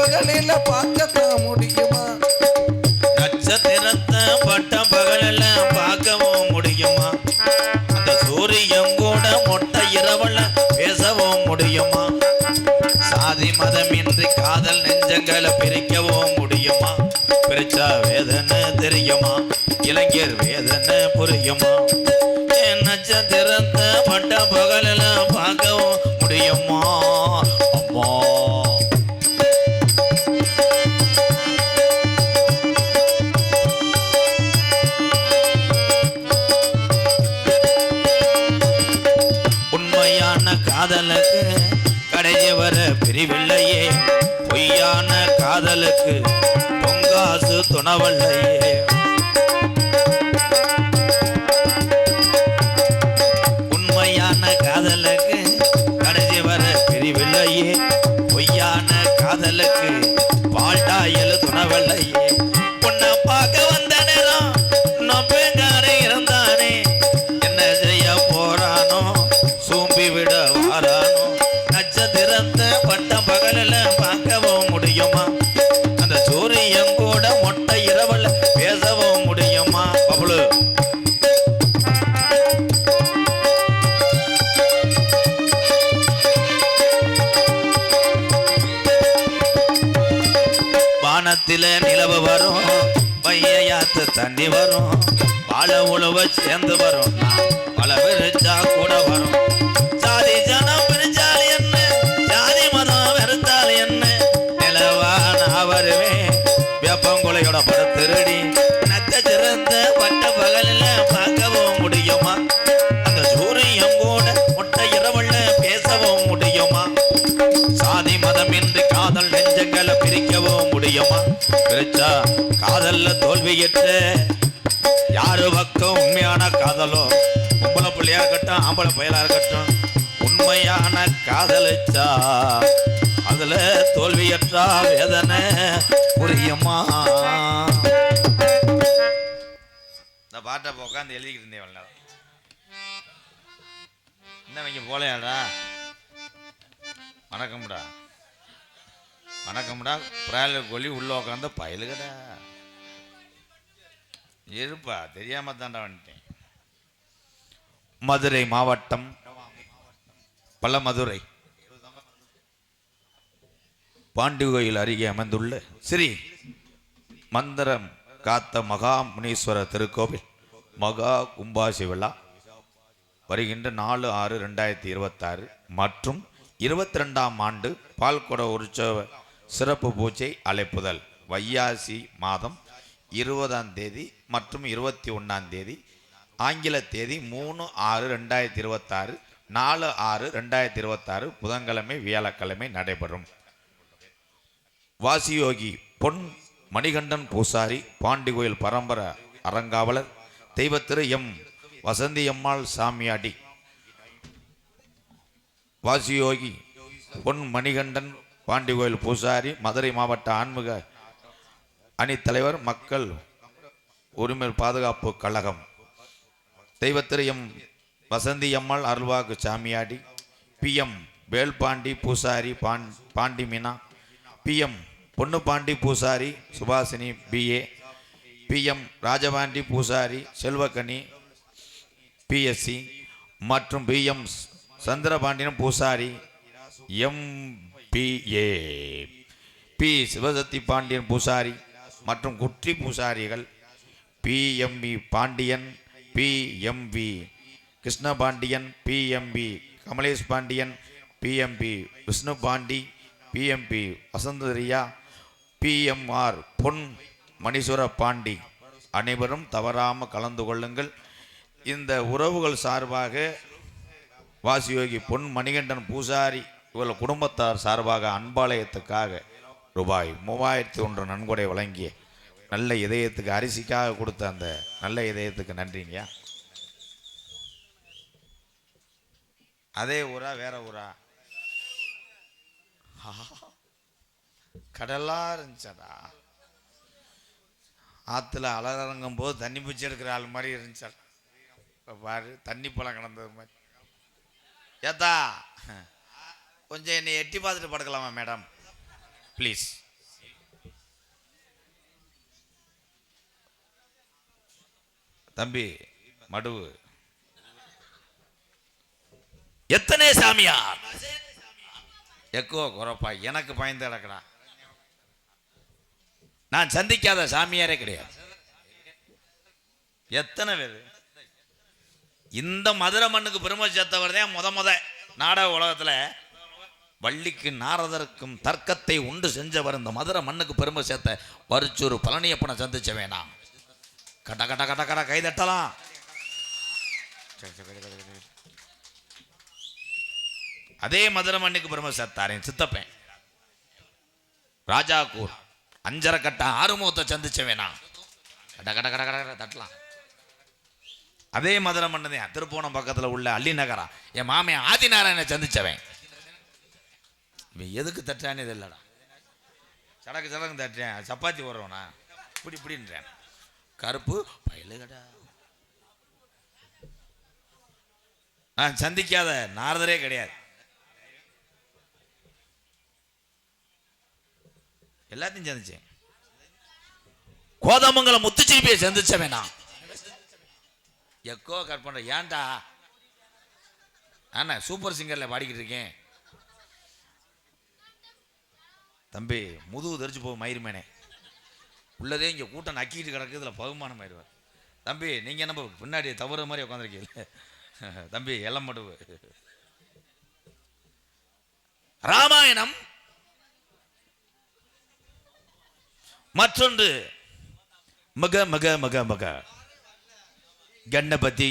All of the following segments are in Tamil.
பகலில பார்க்கத்தான் முடியுமா? நட்சத்திரத்தை பட்ட பகலில பார்க்கவும் முடியுமா? அந்த சூரியன் கூட மொட்டை இரவல பேசவும் முடியுமா? சாதி மதமின்றி காதல் நெஞ்சங்களை பிரிக்கவும் முடியுமா? பிரிச்சா வேதனை தெரியுமா? இளைஞர் வேதனை புரியுமா? நட்சத்திரத்தை பட்ட பகலில பார்க்கவும் முடியுமா? அம்மா உண்மையான காதலுக்கு கடைசி வர பிரிவில்லையே, பொய்யான காதலுக்கு பொங்காசு துணவல்லையே. உண்மையான காதலுக்கு கடைசி வர பிரிவில்லையே, பொய்யான காதலுக்கு பால்டாயல் துணவல்லையே. உன்னை பார்க்க வந்த நேரம் நொப்பேங்காரே இருந்தானே, என்ன செய்ய போறானோ சூம்பி விட வாரானோ. நட்சத்திரத்தை பட்ட பகலில் பார்க்கவும் முடியுமா? அந்த சூரியன் கூட மொட்டை இரவல் பேசவும் முடியுமா? பபுளு வானத்தில நிலவு வரும், வையாத்து தண்ணி வரும், வாழ உழவ சேர்ந்து வரும், பல விரிச்சா கூட வரும். சாதி ஜனம் பிரிச்சால் என்ன, ஜாதி மதம் வெறுத்தால் என்ன, நிலவா நான் வருவேன் வேப்பங்குலையோட படத்திருடி. நட்சத்திரத்தை பட்ட பகலில் பார்க்கவும் முடியுமா? அந்த சூரியன் கூட மொட்டை இரவல்ல பேசவும் முடியுமா? சாதி மதமின்றி காதல் நெஞ்சங்களை பிரிக்கவும் முடியுமா? பிரிச்சா காதல்ல தோல்வியிட்ட யாரு பக்கம் உண்மையான காதலோ, பொம்பளை பிள்ளையா இருக்கட்டும் ஆம்பளை பயலா இருக்கட்டும், உண்மையான காதலிச்சா அதுல தோல்வியற்றா வேதனை புரியுமா? இந்த பாட்டை உட்காந்து எழுதிக்கிட்டு இருந்தேன். என்ன வைங்க போலையாடா? வணக்கம்டா வணக்கம்டா. பிராயலர் கொல்லி உள்ள உட்காந்து பயலுகடா இருப்பா, தெரியாம தாண்டா வந்துட்டேன். மதுரை மாவட்டம் பழமதுரை பாண்டி கோயில் அருகே அமைந்துள்ள ஸ்ரீ மந்திரம் காத்த மகா முனீஸ்வரர் திருக்கோவில் மகா கும்பாசி விழா வருகின்ற 4/6/2026 மற்றும் 22ஆம் ஆண்டு பால்குட உற்சவ சிறப்பு பூஜை அழைப்புதல் வைகாசி மாதம் 20ஆம் தேதி மற்றும் 21ஆம் தேதி, ஆங்கில தேதி 3/6/2026, 4/6/2026 புதன்கிழமை வியாழக்கிழமை நடைபெறும். வாசியோகி பொன் மணிகண்டன் பூசாரி, பாண்டி கோயில் பரம்பரை அறங்காவலர், தெய்வத்திரு எம் வசந்தியம்மாள் சாமியாடி. வாசியோகி பொன் மணிகண்டன் பாண்டி கோயில் பூசாரி, மதுரை மாவட்ட ஆன்மீக அணித்தலைவர், மக்கள் உரிமை பாதுகாப்பு கழகம். தெய்வத்திரு எம் வசந்தியம்மாள் அருள்வாக்கு சாமியாடி, PM வேல்பாண்டி பூசாரி பாண்டி மீனா, PM பொன்னுபாண்டி பூசாரி சுபாசினி BA, PM ராஜபாண்டி பூசாரி செல்வக்கனி PSC மற்றும் PM சந்திரபாண்டியன் பூசாரி MPA, P சிவசக்தி பாண்டியன் பூசாரி மற்றும் குற்றி பூசாரிகள் PMB Pandian, PMB கிருஷ்ணபாண்டியன், PMB Kamlesh Pandian, PMB Vishnu Pandi, PMB வசந்தரியா, PMR பொன் மணீஸ்வர பாண்டி. அனைவரும் தவறாமல் கலந்து கொள்ளுங்கள். இந்த உறவுகள் சார்பாக வாசியோகி பொன் மணிகண்டன் பூசாரி இவர்கள் குடும்பத்தார் சார்பாக அன்பாலயத்துக்காக ரூபாய் 3001 நன்கொடை வழங்கிய நல்ல இதயத்துக்கு, அரிசிக்காக கொடுத்த அந்த நல்ல இதயத்துக்கு நன்றிங்கய்யா. அதே ஊரா வேற ஊரா? கடலா இருந்துச்சாடா. ஆற்றுல அலறங்கும் போது தண்ணி பிடிச்சி எடுக்கிற ஆள் மாதிரி இருந்துச்சாடா. இப்போ பாரு, தண்ணி பழம் கலந்தது மாதிரி. ஏத்தா கொஞ்சம் என்னை எட்டி பார்த்துட்டு படுக்கலாமா மேடம் ப்ளீஸ்? தம்பி மடுவு எத்தனை சாமியார் எக்கோ குறப்பா எனக்கு பயந்து கிடக்கடா. நான் சந்திக்காத சாமியாரே கிடையாது. எத்தனை பேர் இந்த மதுரை மண்ணுக்கு பெருமை சேர்த்தவர் தான் முத நாடக உலகத்தில் வள்ளிக்கு நாரதருக்கும் தர்க்கத்தை உண்டு செஞ்சவர். இந்த மதுரை மண்ணுக்கு பெருமை சேர்த்த பரிச்சூர் பழனியப்பனை சந்திச்ச வேணாம். கட்ட கட்ட கட்ட கட்ட கை தட்டலாம். அதே மதுரை மண்ணுக்கு பெருமை சேர்த்தாரேன் சித்தப்பேன் ராஜாக்கூர் அஞ்சரை கட்ட ஆறுமுகத்தை சந்திச்ச வேணாம். கட்ட கட்ட கட்ட கட்ட தட்டலாம். அதே மதுரை மண்ணதான் திருப்போணம் பக்கத்தில் உள்ள அள்ளி நகரா என் மாமியார் ஆதிநாராயணனை சந்திச்சவன். இவன் எதுக்கு தட்டானே இது இல்லடா. சடக்கு சடக்கு தட்டேன் சப்பாத்தி போடுறவனா இப்படி இப்படின்றேன். கருப்பு பயிலுகடா. நான் சந்திக்காத நாரதரே கிடையாது. எல்லாத்தையும் சந்திச்சேன். கோதமங்கலம் முத்துச்சிரிப்பியை சந்திச்சவன் நான். எக்கோ கட் பண்ற ஏன்டா அண்ணா சூப்பர் சிங்கர்ல பாடிக்கிட்டு இருக்கேன். தம்பி முதுகு தெரிச்சு போகும் மயிர்மேனே உள்ளதே இங்கே கூட்டம் நக்கிட்டு கிடக்கு. இதில் பகுமானம் ஆயிடுவார். தம்பி நீங்கள் என்ன பின்னாடி தவறு மாதிரி உட்காந்துருக்கீங்க. தம்பி எல்லாம் மடுவு ராமாயணம் மற்றொன்று மக மக மக மக கணபதி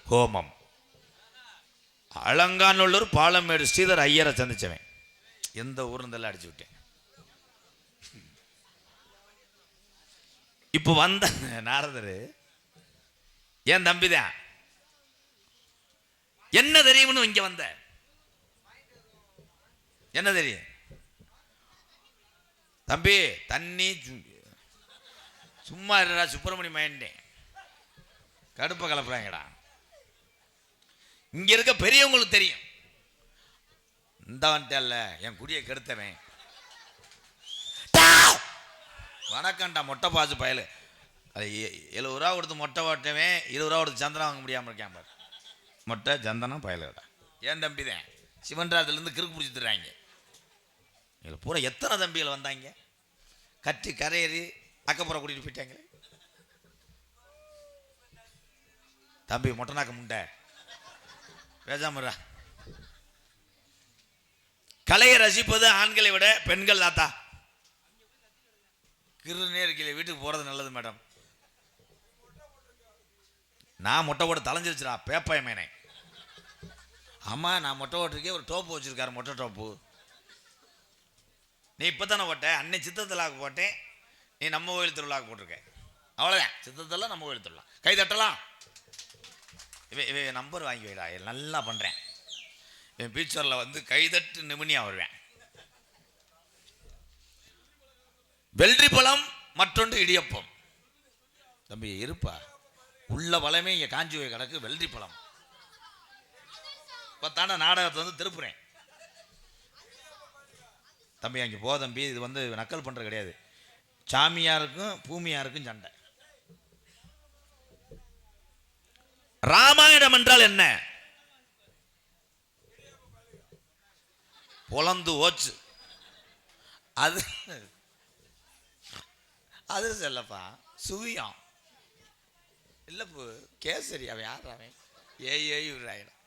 ஹோமம். அலங்காநல்லூர் பாலமேடு ஸ்ரீதர் ஐயரை சந்திச்சவன். எந்த ஊர் இருந்தெல்லாம் அடிச்சு விட்டேன். இப்போ வந்த நாரதர் என் தம்பிதான். என்ன தெரியும்னு இங்க வந்த என்ன தெரியும் தம்பி? தண்ணி சும்மா இருடா சுப்பிரமணிய மயன்டேன். கடுப்ப கலப்புறாங்கடா. இங்க இருக்க பெரியவங்களுக்கு தெரியும். இந்த வந்துட்டல்ல என் குடியை கெடுத்தவன். வணக்கம்டா மொட்டை பாசு பயலு. அது 70 ரூபா கொடுத்து மொட்டை ஓட்டவன் 20 ரூபா கொடுத்து சந்தனம் வாங்க முடியாமல் இருக்கான் பாரு. மொட்டை சந்தனம் பயலுடா. ஏன் தம்பி தான் சிவன்ராஜ்லேருந்து கிறுக்கு பிடிச்சி தர்றாங்க. இதில் பூரா எத்தனை தம்பிகள் வந்தாங்க. கட்டி கரையேறி அக்கப்புறம் கூட்டிகிட்டு போயிட்டாங்க. தம்பி மொட்டை நாக்க முண்டை பேசாமரா. கலையை ரசிப்பது ஆண்களை விட பெண்கள் தாத்தா. கிருநே இருக்கையில வீட்டுக்கு போறது நல்லது மேடம். நான் மொட்டை போட்டு தலைஞ்சிருச்சுடா பேப்பாயமேனே. ஆமா நான் மொட்டை போட்டிருக்கே. ஒரு டோப்பு வச்சிருக்காரு மொட்டை டோப்பு. நீ இப்பதானே போட்ட அன்னை சித்தத்திலாக்கு போட்டேன். நீ நம்ம கோயில் திருவிழாக்கு போட்டிருக்க. அவ்வளோதான். சித்தத்தெல்லாம் நம்ம கோயில் திருவிழா. கை தட்டலாம். இவ நம்பர் வாங்கி வைடா. நல்லா பண்றேன். என் பீச்சரில் வந்து கைதட்டு நிமினியா வருவேன். வெள்ளரி பழம் மற்றொன்று இடியப்பம். தம்பி இருப்பா உள்ள பழமே இங்கே காஞ்சி போய் கிடக்கு. வெள்ளரி பழம் பத்தாண்ட நாடகத்தை வந்து திருப்புறேன். தம்பி அங்கே போ தம்பி. இது வந்து நக்கல் பண்ணுறது கிடையாது. சாமியாருக்கும் பூமியாருக்கும் சண்டை. ராமாயணம் என்றால் என்ன? பொலந்து ஓச்சு. அது அது சொல்லப்பா சுவியம் இல்லை கேசரி. அவன் யார் அவன்? ஏய் விராயிடம்.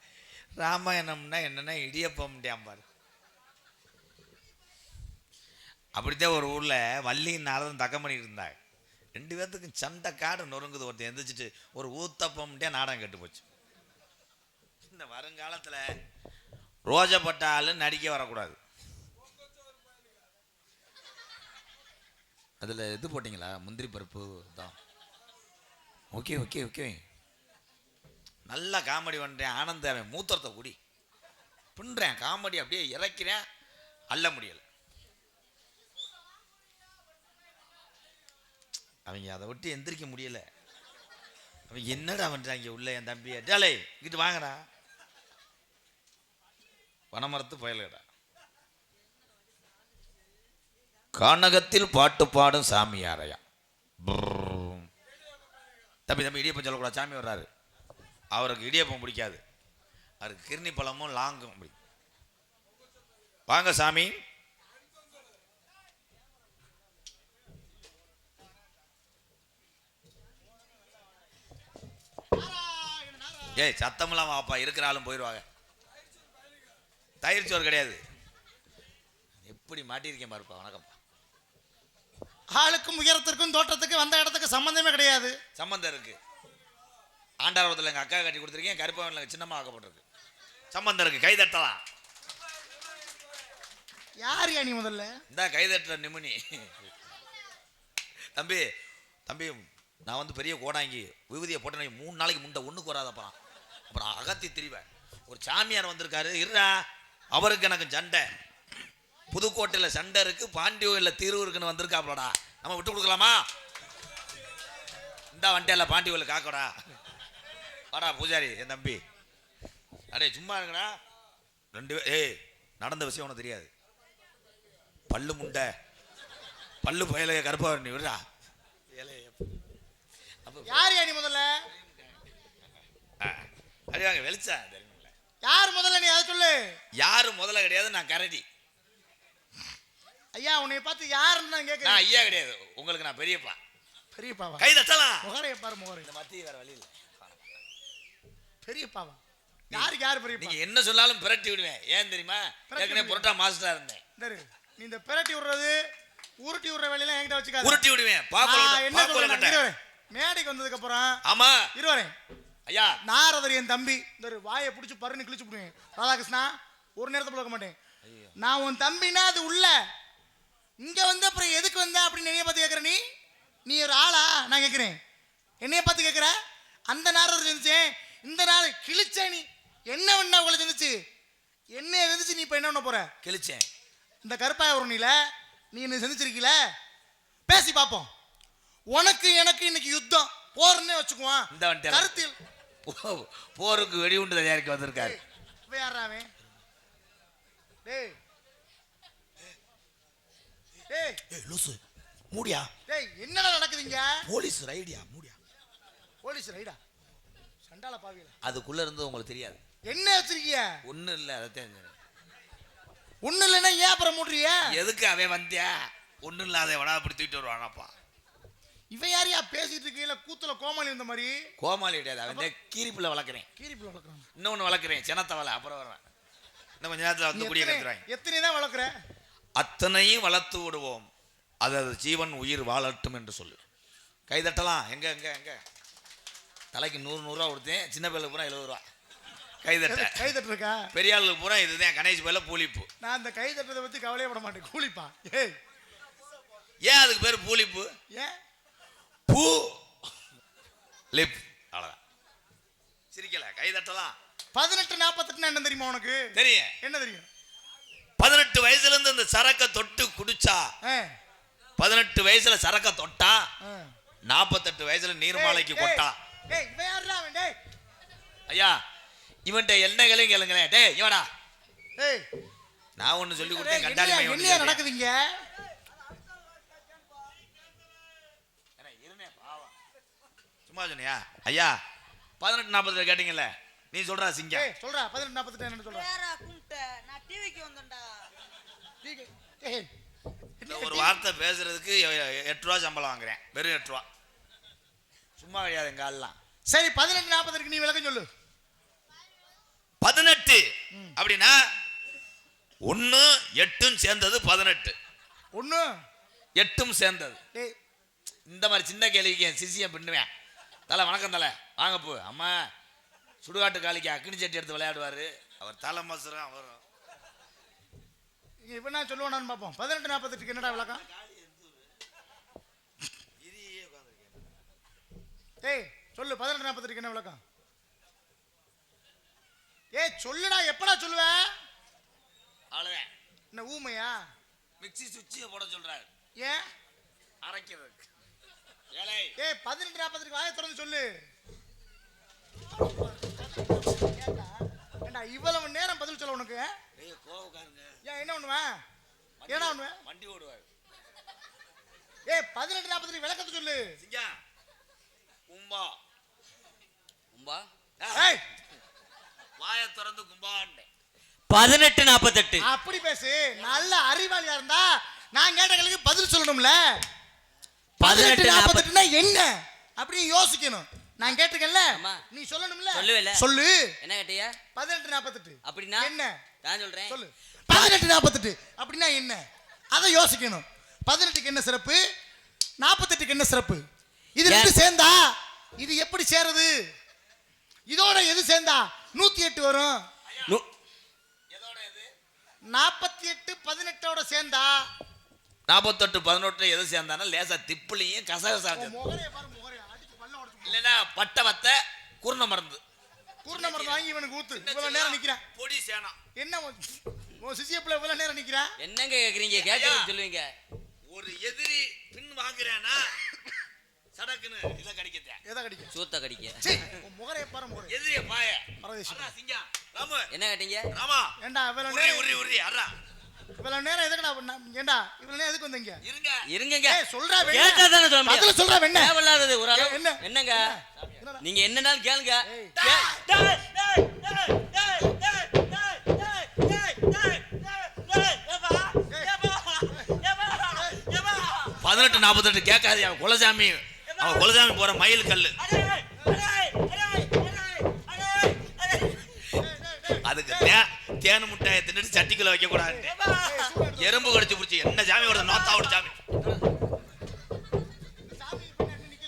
ராமாயணம்னா என்னன்னா இடியப்பம் பாரு. அப்படித்தான் ஒரு ஊரில் வள்ளியும் நாரதன் தக்கம் பண்ணிட்டு இருந்தாங்க. 2 பேர்த்துக்கும் சண்டை காடு நொறுங்குது. ஒருத்தன் எந்திரிச்சிட்டு ஒரு ஊத்தப்பம்ட்டே நாடகம் கெட்டு போச்சு. இந்த வருங்காலத்தில் ரோஜப்பட்ட ஆளு நடிக்க வரக்கூடாது. அதில் இது போட்டிங்களா முந்திரி பருப்பு தான். ஓகே ஓகே ஓகே நல்லா காமெடி பண்ணுறேன். ஆனந்த அவன் மூத்தரத்தை கூடி பின்றேன். காமெடி அப்படியே இறக்கிறேன். அள்ள முடியலை. அவங்க அதை விட்டு எந்திரிக்க முடியலை. அவங்க என்னடா பண்ணுறாங்க உள்ள என் தம்பியை. டேலே இங்கிட்டு வாங்கடா. பனைமரத்து பயலுடா. கானகத்தில் பாட்டு பாடும் சாமியாரையா. தம்பி தம்பி இடியப்பம் சொல்லக்கூடாது, சாமி வர்றாரு. அவருக்கு இடியப்பம் பிடிக்காது, அவருக்கு கிர்னி பழமும் லாங்கும் பிடிக்கும். வாங்க சாமி. ஏய் சத்தமெல்லாம் வாப்பா, இருக்கிற ஆளும் போயிடுவாங்க. தயிர் சோறு கிடையாது. எப்படி மாட்டியிருக்கேன் பாருப்பா. வணக்கம்ப்பா. ஆளுக்கும் உயரத்திற்கும் தோட்டத்துக்கு வந்த இடத்துக்கு சம்பந்தமே கிடையாது. சம்பந்தம் இருக்கு. ஆண்டாரத்தில் எங்கள் அக்கா கட்டி கொடுத்துருக்கேன், கருப்பவனில் சின்னமாக ஆக்கப்பட்டிருக்கு. சம்பந்தம் இருக்கு. கைதட்டலாம். யார் நீ முதல்ல? இந்த கைதட்டுற நிமினி. தம்பி தம்பி, நான் வந்து பெரிய கோடாங்கி விபூதியை போட்டேன் 3 நாளைக்கு முண்டை ஒன்றுக்கு வராதப்பா. அப்புறம் அகத்தி திரிவேன். ஒரு சாமியார் வந்திருக்காரு, இருடா அவருக்கு எனக்கு சண்டை. புதுக்கோட்டையில் சண்டை இருக்கு, பாண்டியோயில் தீர்வு இருக்குன்னு வந்திருக்காப்லடா. நம்ம விட்டு கொடுக்கலாமா? இந்த வண்டியில் பாண்டியோவில் காக்கடா. வாடா பூஜாரி, என் தம்பி. அடே சும்மா இருக்கடா. 2 ஏய் நடந்த விஷயம் உனக்கு தெரியாது. பல்லு முண்டை பல்லு பயல கருப்பாவரணி விடுறா. யார் நீ முதல்ல? அறிவாங்க வெளிச்சா தெரியுமில்ல. யார் முதல்ல நீ அதை சொல்லு. யாரு முதல்ல கிடையாது, நான் கரடி. ஐயா உன்னை பார்த்து யாருன்னு நான் கேட்கிறேன். நான் ஐயா கிடையாது, உங்களுக்கு நான் பெரியப்பா. பெரியப்பாவா? கை தட்டலாம். முகரைய பாரு, முகரை. இந்த மத்திய வேற வழி இல்லை. பெரியப்பாவா? யாருக்கு யார் பெரியப்பா? நீங்க என்ன சொன்னாலும் பிரட்டி விடுவேன். ஏன் தெரியுமா? ஏற்கனவே புரோட்டா மாஸ்டரா இருந்தேன். நீ இந்த பிரட்டி விடுறது உருட்டி விடுற வேலையெல்லாம் என்கிட்ட வச்சுக்காத. உருட்டி விடுவேன். பாக்கோல என்ன சொல்றேன், மேடைக்கு வந்ததுக்கு அப்புறம் ஆமா இருவரேன் ஐயா. நாரதர் என் தம்பி. இந்த வாயை பிடிச்சி பருன்னு கிழிச்சு விடுவேன். ராதாகிருஷ்ணா ஒரு நேரத்தை பார்க்க மாட்டேன். நான் உன் தம்பினா அது உள்ள. இங்க வந்து அப்புறம் எதுக்கு வந்த அப்படின்னு என்னைய பார்த்து கேட்குற. நீ ஒரு ஆளா? நான் கேட்குறேன். என்னைய பார்த்து கேட்குற. அந்த நாரதர் செஞ்சுச்சேன், இந்த நாள் கிழிச்ச. நீ என்ன வேணா உங்களை செஞ்சுச்சு, என்ன செஞ்சுச்சு. நீ இப்போ என்ன பண்ண போற? கிழிச்சேன். இந்த கருப்பாய உரணியில நீ என்ன செஞ்சிருக்கீல, பேசி பார்ப்போம். உனக்கு எனக்கு இன்னைக்கு யுத்தம் போர்னே வச்சுக்குவான். இந்த வண்டி கருத்தில் போருக்கு வெடிகுண்டு தயாரிக்க வந்திருக்காரு. வேறாவே டேய் டேய் ஏய் லூசு மூடியா. டேய் என்னடா நடக்குதுங்க? போலீஸ் ரைடியா, மூடியா. போலீஸ் ரைடா? சண்டால பாவில. அதுக்குள்ள இருந்து உங்களுக்கு தெரியாது. என்ன வச்சிருக்கீங்க? ஒண்ணும் இல்ல. அதான் ஒண்ணும் இல்லைன்னா ஏன் அப்புறம் மூடுறிய? எதுக்கு அவன் வந்தியா? ஒண்ணும் இல்லாத வடா அப்படி தூக்கிட்டு வருவானப்பா. இவன் யாரையா பேசிட்டு இருக்கீங்களா? கூத்துல கோமாளி வந்த மாதிரி. கோமாளி கிடையாது, அவன் கீரிப்புல வளர்க்குறேன். கீரிப்புல வளர்க்குறான். இன்னொன்னு வளர்க்குறேன், சினத்தை வள. அப்புறம் வருவேன். இன்னும் கொஞ்ச நேரத்தில் வந்து குடிய கத்துறாங்க. எத்தனை தான் வளர்க்குற? அத்தனையும் வளர்த்து விடுவோம். அதாவது ஜீவன் உயிர் வாழட்டும் என்று சொல்லு. கைதட்டலாம். எங்க எங்க எங்க தலைக்கு 100 ரூபா கொடுத்தேன். சின்ன பிள்ளைக்கு பூரா 70 ரூபா. கைதட்ட இருக்கா? பெரிய ஆளுக்கு பூரா இதுதான். கணேஷ் பேர்ல பூலிப்பு. நான் அந்த கை தட்டதை பத்தி கவலையே பட மாட்டேன். கூலிப்பா. ஏன் அதுக்கு பேர் பூலிப்பு? ஏன் பூ லிப் அவ்வளவுதான். சிரிக்கல. கைதட்டலாம். 1848 என்ன தெரியுமா உனக்கு? தெரியும். என்ன தெரியும்? 18 வயசுல இருந்து இந்த சரக்க தொட்டு குடிச்சா, 18 வயசுல சரக்க தொட்டா, 48 வயசுல நீர்மாலைக்கு கொட்டா. ஐயா இவன்ட்ட என்னங்களையும் கேளுங்களேன். டேய் இவடா. நான் ஒண்ணு சொல்லி கொடுத்தேன். கண்டாலி என்ன நடக்குதுங்க? சும்மா சொன்னியா? ஐயா 18:40 கேட்டீங்கல்ல, நீ சொல்றா சிங்கம். சொல்றா 18:48 என்ன சொல்ற? நான் டிவிக்கு வந்தேன்டா. ஒரு வார்த்தை பேசுறதுக்கு 8 ரூபா சம்பளம் வாங்குறேன். வெறும் 8 ரூபா. சும்மா கிடையாது எங்க ஆள்லாம். சரி 18:40 நீ விளக்கம் சொல்லு. 18 அப்படின்னா 1 8 சேர்ந்தது 18. 1 8 சேர்ந்தது. இந்த மாதிரி சின்ன கேள்விக்கு என் சிசியம் பின்னுவேன். தலை வணக்கம் தலை, வாங்க போ. அம்மா சுடுகாட்டு காலிக்கு அக்கினி சட்டி எடுத்து விளையாடுவாரு அவர். தலை மசுரம் அவர். இப்ப நான் சொல்லுவேன் பார்ப்போம். 18:48 என்னடா விளக்கம்? சொல்லு 18:48 என்ன விளக்கம்? சொல்லுடா. எப்படா சொல்லுவ? அவ்வளவுதான். என்ன ஊமையா? மிக்ஸி சுவிட்சியை போட சொல்றாரு. ஏன்? அரைக்கிறதுக்கு. 18:40 வாயை திறந்து சொல்லு. இவ்வளவு நேரம் பதில் சொல்ல உனக்கு? ஏன் என்ன பண்ணுவேன்? என்ன பண்ணுவேன்? வண்டி ஓடுவார். 18:40 விளக்கத்தை சொல்லு. கும்பா கும்பா ஏய் வாயை திறந்து கும்பாண்டேன். 18:48. அப்படி பேசு. நல்ல அறிவாளியா இருந்தா நான் கேட்ட கேள்விக்கு பதில் சொல்லணும்ல. 18:48 என்ன அப்படி யோசிக்கணும். நான் கேட்டிருக்கேன்ல, ஆமா. நீ சொல்லணும்ல. சொல்லுவேல. சொல்லு. என்ன கேட்டியா? 18:48 அப்படின்னா என்ன? நான் சொல்றேன். சொல்லு. 18:48 அப்படின்னா என்ன? அதை யோசிக்கணும். 18க்கு என்ன சிறப்பு, 48க்கு என்ன சிறப்பு? இது ரெண்டு சேர்ந்தா இது எப்படி சேருது? இதோட எது சேர்ந்தா 108 வரும்? 48 18ஓட சேர்ந்தா 48 18 எது சேர்ந்தானா லேசா திப்புலையும் கசகசாச்சு. முகரைய பாரு, முகரைய அடிச்சு பல்ல உடைச்சு. இல்லைன்னா பட்டை வத்த குருண மருந்து கூர்ண மருந்து வாங்கி இவனுக்கு ஊத்து. இவ்வளவு நேரம் நிக்கிறேன். பொடி சேனா என்ன உன் சிசியப்புல இவ்வளவு நேரம் நிக்கிறேன்? என்னங்க கேக்குறீங்க? கேக்குறீங்க சொல்லுவீங்க. ஒரு எதிரி பின் வாங்குறானா சடக்குன்னு இத கடிக்கதே. எதை கடிக்க? சூத்த கடிக்க. சீ, உன் முகரைய பாரு, முகரைய. எதிரிய பாய பரதேசி. அண்ணா சிங்கம் ராமு என்ன கேட்டீங்க? ராமா ஏண்டா இவ்வளவு உரி நேரம் உரி உரி அறா இவ்வளவு நேரம் எதுக்குடா ஏண்டா இவ்வளவு நேரம் எதுக்கு வந்தீங்க? இருங்க இருங்கங்க. ஏய் சொல்றா வெண்ண. கேட்டா தானே சொல்ல முடியும். பதில் சொல்றா வெண்ண. தேவையில்லாதது ஒரு அளவு. என்ன? என்னங்க என்னடா? நீங்க என்னன்னாலும் கேளுங்க. ஏய். கே- 18:48 கேட்காது. அவன் குலசாமி, அவன் குலசாமி போற மயில் கல்லு. அதுக்கு தேனு முட்டையை தின்னுட்டு சட்டிக்குள்ள வைக்க கூடாது. எறும்பு கடிச்சு பிடிச்சி என்ன சாமி வருது? நோத்தாவோட சாமி.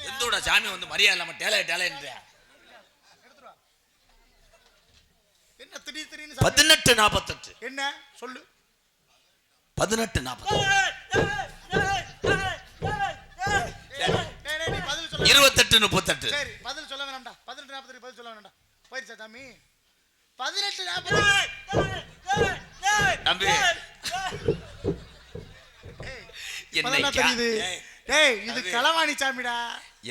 எந்தோட சாமி வந்து மரியாதை இல்லாம டேலே டேலேன்ற. என்ன திடீர் திடீர்னு 18:48 என்ன சொல்லு. 18:48 நீ பதில் சொல்ல. 28:38 சரி பதில் சொல்ல வேண்டாம்டா. 18:48 பதில் சொல்ல வேண்டாம்டா. போயிருச்சா சாமி? 18:48 தம்பி தெரியுது. டேய் இது களவாணி சாமிடா.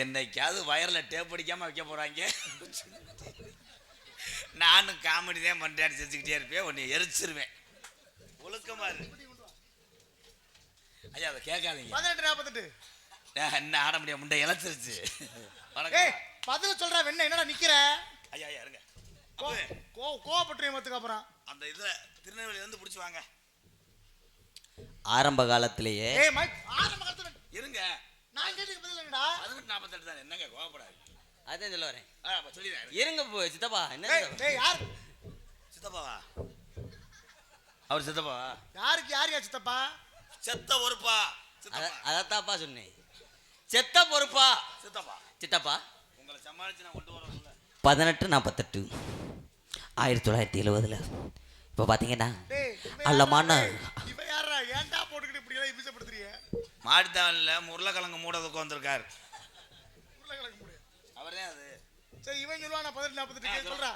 என்னைக்காவது வயர்ல டேப் அடிக்காம வைக்க போறாங்க. நானும் காமெடி தான் பண்றேன் செஞ்சுக்கிட்டே இருப்பேன். உன்னை எரிச்சிருவேன். ஒழுக்கமா இரு ஐயா. அதை கேட்காதீங்க. 18:48 என்ன ஆட முடியாது? முண்டை இழைச்சிருச்சு. ஏய் பதில் சொல்றா வெண்ண. என்னடா நிக்கிற? ஐயா ஐயா இருங்க. கோவப்பட்டு மத்துக்கு அப்புறம் அந்த இதுல திருநெல்வேலியில இருந்து புடிச்சு வாங்க. ஆரம்ப காலத்திலேயே ஏய் மைக் ஆரம்ப காலத்துல இருங்க. நான் கேட்டதுக்கு பதில் என்னடா? 18:48 தான். என்னங்க கோவப்படாது. அதான் சொல்ல வரேன். சொல்லிடுறேன். இருங்க சித்தப்பா. என்ன டேய் யார் சித்தப்பாவா? அவர் சித்தப்பாவா? யாருக்கு யார் சித்தப்பா? செத்த ஒருப்பா சித்தப்பா. அதத்தாப்பா சொன்னேன். செத்த பொறுப்பா சித்தப்பா. சித்தப்பா உங்களை சமாளிச்சு நான் கொண்டு வரேன். 18:48 1970. இப்போ பார்த்தீங்கன்னா டேய் அல்லமான இவ யாரா? ஏன்டா போட்டுக்கிட்டு இப்படி எல்லாம் இபிசப்படுத்துறீங்க? மாடித்தாவல்ல உருளைக்கிழங்கு மூடதுக்கு வந்திருக்காரு. உருளைக்கிழங்கு மூடு. அவரே அது. சரி இவன் சொல்லுவானா 18:48 சொல்றா.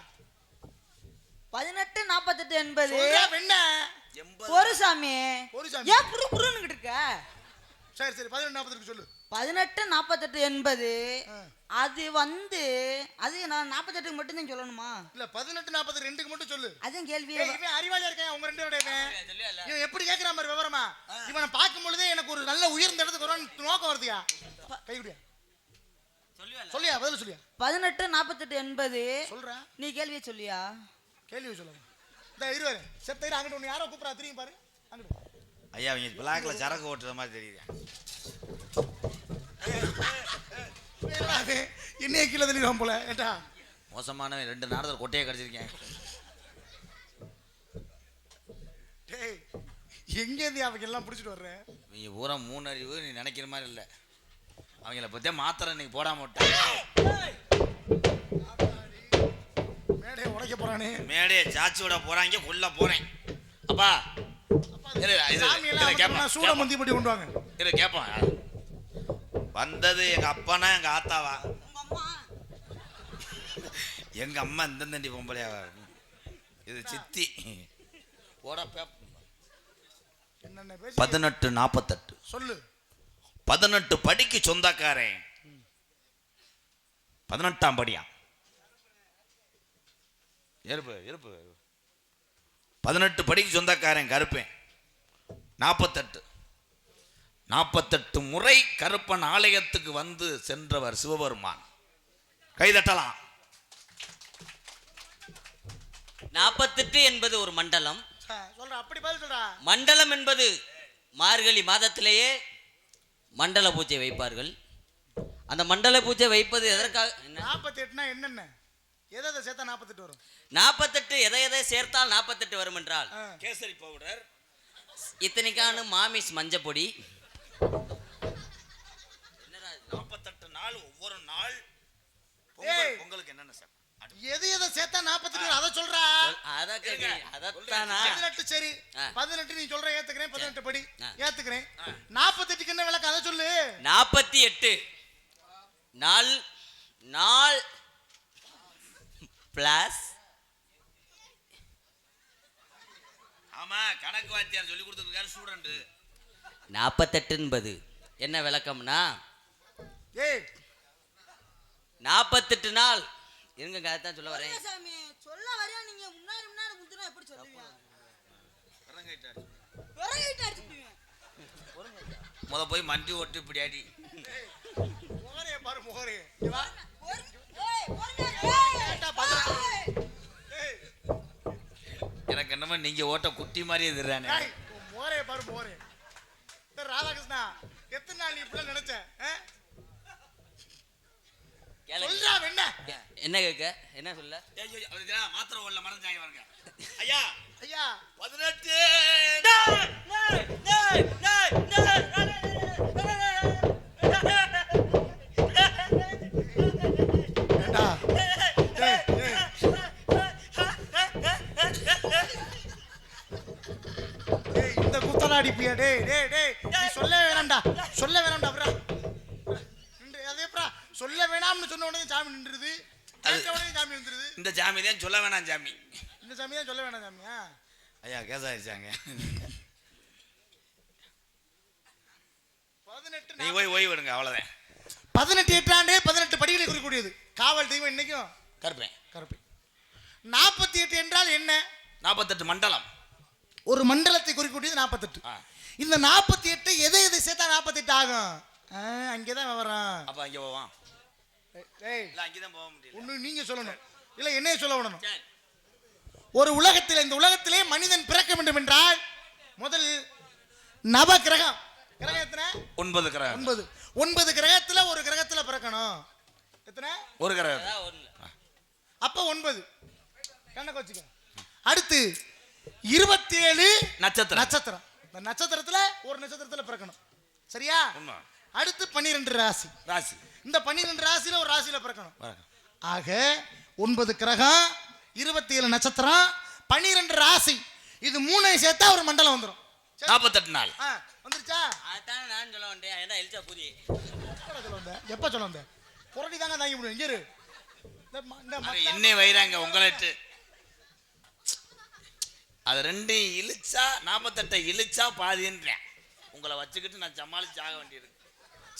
18:48 என்பது சொல்றா வெண்ண. ஒரு சாமி. ஒரு சாமி. ஏன் புரு புருன்னு இருக்க? சரி சரி 18:48 சொல்லு. 18:48 என்பது அது வந்து அது நான் 48க்கு மட்டும் தான் சொல்லணுமா? இல்ல 18:42க்கு மட்டும் சொல்லு. அதான் கேள்வி. இவன் அறிவாளியா இருக்கேன். உங்க ரெண்டு பேரோட இவன் எப்படி கேக்குற மாதிரி விவரமா? இவனை பார்க்கும் பொழுதே எனக்கு ஒரு நல்ல உயர்ந்த இடத்துக்கு வருவான்னு நோக்கம் வருதுயா. கைகுடியா சொல்லியா? பதில் சொல்லியா? 18:48 என்பது சொல்றா. நீ கேள்வியை சொல்லியா? கேள்வி சொல்லுங்க. இந்த இருவாரு செத்த அங்கிட்டு ஒன்று யாரோ கூப்பிடா. திரும்பி பாரு அங்கிட்டு. ஐயா அவங்க பிளாக்ல சரக்கு ஓட்டுற மாதிரி தெரியுது. என்னைய கீழே தெளிவான் போல. ஏட்டா மோசமான 2 நாடத்தில் கொட்டையை கடிச்சிருக்கேன். டேய் எங்கேருந்து அவங்க எல்லாம் பிடிச்சிட்டு வர்றேன்? நீ பூரா 3 அறிவு. நீ நினைக்கிற மாதிரி இல்லை. அவங்கள பத்தியா மாத்திரை இன்னைக்கு போடாம விட்டேன். மேடையை உடைக்க போறானே. மேடையை சாச்சி விட போறாங்க. கொல்ல போறேன். அப்பா சூட மந்தி பட்டி கொண்டு வாங்க. இரு கேட்பான். வந்தது எங்க அப்பனா எங்க ஆத்தாவா? எங்க அம்மா இந்த தண்டி பொம்பளையாவா? இது சித்தி. போட 18:48 சொல்லு. 18 படிக்கு சொந்தக்காரன். 18ஆம் படியா? இருப்பு இருப்பு 18 படிக்கு சொந்தக்காரன் கருப்பேன். 48 முறை கருப்பன் ஆலயத்துக்கு வந்து சென்றவர் சிவபெருமான். கை தட்டலாம். 48 என்பது ஒரு மண்டலம். சொல்றா, அப்படி பதில் சொல்றா. மண்டலம் என்பது மார்கழி மாதத்திலேயே மண்டல பூஜை வைப்பார்கள். அந்த மண்டல பூஜை வைப்பது எதற்காக? 48னா என்னென்ன? எதை சேர்த்தா 48 வரும்? 48 எதை எதை சேர்த்தால் 48 வரும் என்றால் கேசரி பவுடர், இத்தனைக்கான மாமிஸ் மஞ்சப்பொடி, 48 நாள் ஒவ்வொரு நாள் ஏய். பொங்கலுக்கு என்னென்ன சார்? எது எதை சேர்த்தா 48 வரும்? அதை சொல்றா. அதத்தானா 18 சரி. ஆ. 18 நீ சொல்ற ஏத்துக்கிறேன். 18 படி ஆ. ஏத்துக்கிறேன். 48க்கு என்ன விளக்கம்? அதை சொல்லு. 48 நாள் நாள் பிளஸ் ஆமா, கணக்கு வாத்தியார் சொல்லி கொடுத்துருக்காரு ஸ்டூடெண்ட். 48 என்பது என்ன விளக்கம்னா, ஏய் 48 நாள் இருங்க, அதான் சொல்ல வரேன். சாமி சொல்ல வரையா நீங்க முன்னாடி முன்னாடி முந்தினா எப்படி சொல்லுவீங்க? விறகிட்டு அடிச்சுடுவீங்க. முத போய் மண்டி ஓட்டு இப்படி அடி. முகரே பாரு, முகரே. இங்க வா. ஏய் போறங்க. கேட்டா பதில். ஏய் எனக்கு என்னமோ நீங்க ஓட்ட குட்டி மாதிரி எதிரானே. ஏய், உன் முகரே பாரு, முகரே. டேய் ராதாகிருஷ்ணா, எத்தனை நாள் நீ இப்படி நினைச்ச? சொல்றா என்ன? என்ன கேட்க? என்ன சொல்ல? மாத்திரை ஓடல மறந்தாங்க பாருங்க. ஐயா ஐயா 18 ஏண்டா? டேய், டேய். டேய், இந்த குத்தலா அடிப்பியா? டேய் டேய் டேய், நீ சொல்ல வேணாம்டா, சொல்ல வேணாம்டா. அப்புறம் அதே அப்புறம் சொல்ல வேணாம்னு சொன்ன உடனே சாமி நின்றுது, கேட்ட உடனே சாமி நின்றுது. இந்த ஜாமி தான் சொல்ல வேணாம் ஜாமி. இந்த சாமி தான் சொல்ல வேணாம் சாமியா? ஐயா கேசாயிருச்சாங்க. 18 நீ போய் ஓய்வு விடுங்க, அவ்வளோதான். 18 8 18 படிகளை குறிக்கக்கூடியது. காவல் தெய்வம் இன்னைக்கும் கருப்பேன். கருப்பை. 48 என்றால் என்ன? 48 மண்டலம். ஒரு மண்டலத்தை குறிக்கக்கூடியது 48. ஆ. இந்த 48 எதை எதை சேர்த்தா 48 ஆகும்? அங்கேதான் வரும். அப்ப அங்கே போவான். ஏய், இல்லை அங்கே தான் போக முடியல. ஒண்ணு நீங்க சொல்லணும், இல்ல என்னைய சொல்ல விடணும். ஒரு உலகத்தில், இந்த உலகத்திலே மனிதன் பிறக்க வேண்டும் என்றால் முதல் நவ கிரகம். கிரகம் எத்தனை? 9 கிரகம். 9. 9 கிரகத்துல ஒரு கிரகத்துல பிறக்கணும். எத்தனை? ஒரு கிரகம். அப்ப 9 கண்ணை வச்சுக்க. அடுத்து 27 நட்சத்திரம். நட்சத்திரம். இந்த நட்சத்திரத்துல ஒரு நட்சத்திரத்துல பிறக்கணும். சரியா? உண்மை. அடுத்து 12 ராசி. ராசி. இந்த 12 ராசியில ஒரு ராசியில பிறக்கணும். வணக்கம். ஆக 9 கிரகம், 27 நட்சத்திரம், 12 ராசி, இது 3 சேர்த்தா ஒரு மண்டலம் வந்துடும். 48 நாள். வந்துருச்சா? அதான் நான் சொல்ல வந்தேன். என்ன எழுச்சா புதி? சொல்ல வந்தேன். எப்ப சொல்ல வந்தேன்? புரட்டி தாங்க தாங்கி முடியும். இங்க இரு. என்ன வைராங்க உங்கள்ட்டு. அது ரெண்டு இழுச்சா 48 இழுச்சா பாதின்றேன். உங்களை வச்சுக்கிட்டு நான் சமாளிச்சு ஆக வேண்டியிருக்கு.